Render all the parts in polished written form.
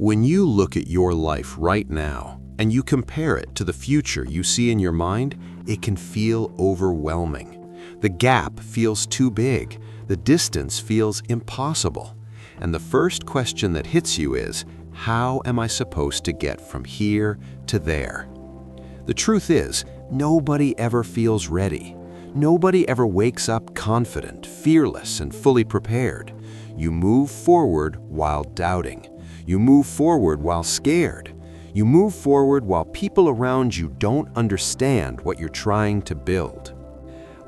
When you look at your life right now and you compare it to the future you see in your mind, it can feel overwhelming. The gap feels too big, the distance feels impossible. And the first question that hits you is, how am I supposed to get from here to there? The truth is, nobody ever feels ready. Nobody ever wakes up confident, fearless, and fully prepared. You move forward while doubting. You move forward while scared. You move forward while people around you don't understand what you're trying to build.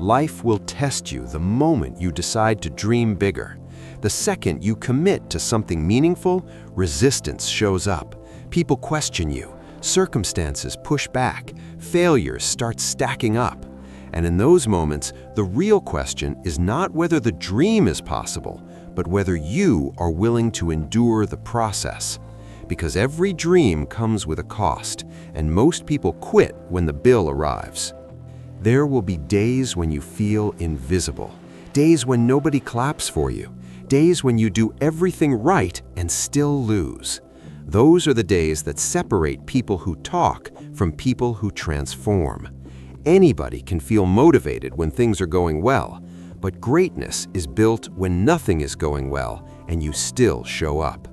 Life will test you the moment you decide to dream bigger. The second you commit to something meaningful, resistance shows up. People question you. Circumstances push back. Failures start stacking up. And in those moments, the real question is not whether the dream is possible, but whether you are willing to endure the process. Because every dream comes with a cost, and most people quit when the bill arrives. There will be days when you feel invisible, days when nobody claps for you, days when you do everything right and still lose. Those are the days that separate people who talk from people who transform. Anybody can feel motivated when things are going well, but greatness is built when nothing is going well and you still show up.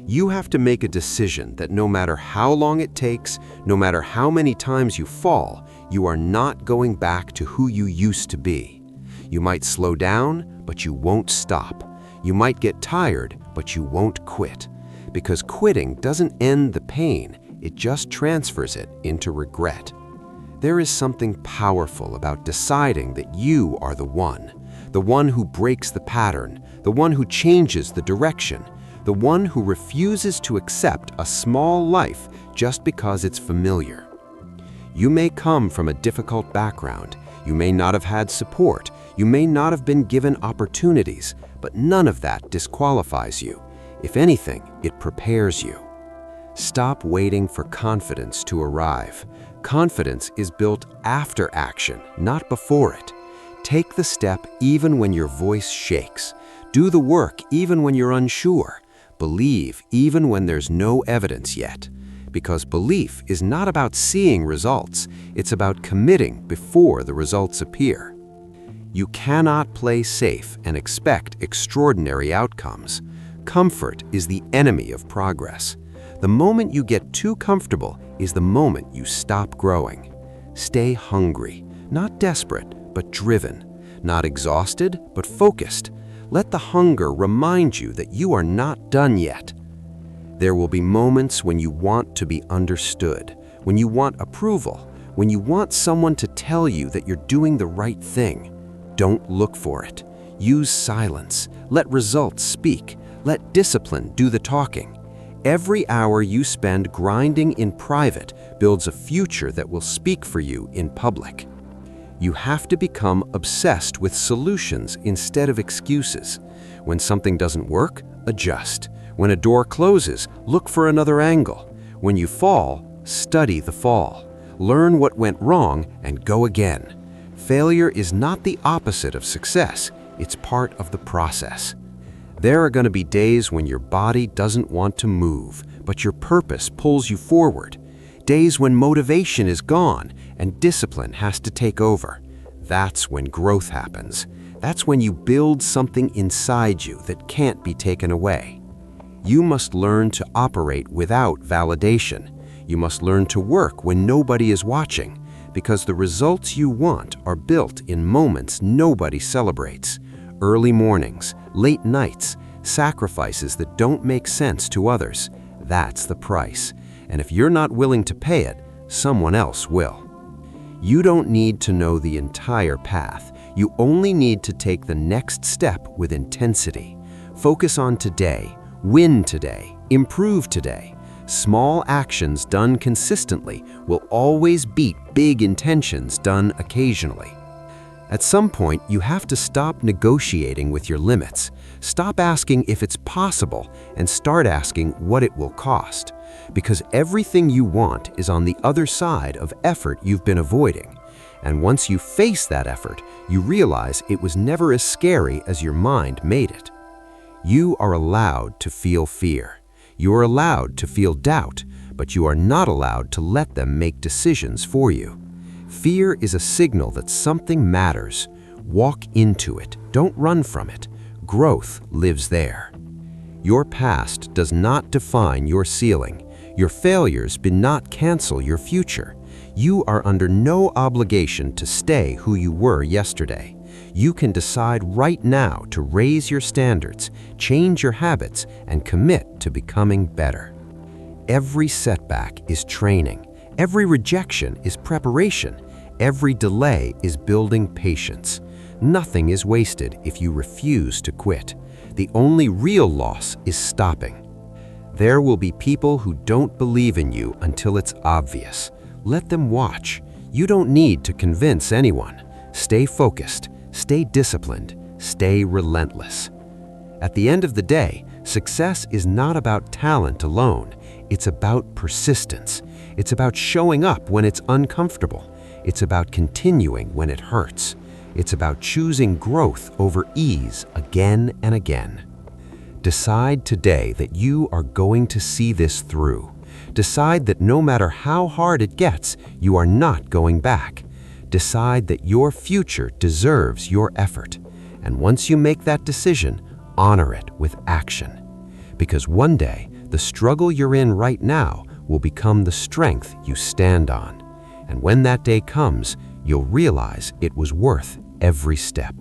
You have to make a decision that no matter how long it takes, no matter how many times you fall, you are not going back to who you used to be. You might slow down, but you won't stop. You might get tired, but you won't quit. Because quitting doesn't end the pain, it just transfers it into regret. There is something powerful about deciding that you are the one who breaks the pattern, the one who changes the direction, the one who refuses to accept a small life just because it's familiar. You may come from a difficult background, you may not have had support, you may not have been given opportunities, but none of that disqualifies you. If anything, it prepares you. Stop waiting for confidence to arrive. Confidence is built after action, not before it. Take the step even when your voice shakes. Do the work even when you're unsure. Believe even when there's no evidence yet. Because belief is not about seeing results, it's about committing before the results appear. You cannot play safe and expect extraordinary outcomes. Comfort is the enemy of progress. The moment you get too comfortable is the moment you stop growing. Stay hungry, not desperate, but driven. Not exhausted, but focused. Let the hunger remind you that you are not done yet. There will be moments when you want to be understood, when you want approval, when you want someone to tell you that you're doing the right thing. Don't look for it. Use silence. Let results speak. Let discipline do the talking. Every hour you spend grinding in private builds a future that will speak for you in public. You have to become obsessed with solutions instead of excuses. When something doesn't work, adjust. When a door closes, look for another angle. When you fall, study the fall. Learn what went wrong and go again. Failure is not the opposite of success, it's part of the process. There are going to be days when your body doesn't want to move, but your purpose pulls you forward. Days when motivation is gone and discipline has to take over. That's when growth happens. That's when you build something inside you that can't be taken away. You must learn to operate without validation. You must learn to work when nobody is watching, because the results you want are built in moments nobody celebrates. Early mornings, late nights, sacrifices that don't make sense to others. That's the price. And if you're not willing to pay it, someone else will. You don't need to know the entire path. You only need to take the next step with intensity. Focus on today, win today, improve today. Small actions done consistently will always beat big intentions done occasionally. At some point, you have to stop negotiating with your limits. Stop asking if it's possible and start asking what it will cost. Because everything you want is on the other side of effort you've been avoiding. And once you face that effort, you realize it was never as scary as your mind made it. You are allowed to feel fear. You are allowed to feel doubt, but you are not allowed to let them make decisions for you. Fear is a signal that something matters. Walk into it. Don't run from it. Growth lives there. Your past does not define your ceiling. Your failures do not cancel your future. You are under no obligation to stay who you were yesterday. You can decide right now to raise your standards, change your habits, and commit to becoming better. Every setback is training. Every rejection is preparation. Every delay is building patience. Nothing is wasted if you refuse to quit. The only real loss is stopping. There will be people who don't believe in you until it's obvious. Let them watch. You don't need to convince anyone. Stay focused, stay disciplined, stay relentless. At the end of the day, success is not about talent alone. It's about persistence. It's about showing up when it's uncomfortable. It's about continuing when it hurts. It's about choosing growth over ease again and again. Decide today that you are going to see this through. Decide that no matter how hard it gets, you are not going back. Decide that your future deserves your effort. And once you make that decision, honor it with action. Because one day, the struggle you're in right now will become the strength you stand on. And when that day comes, you'll realize it was worth every step.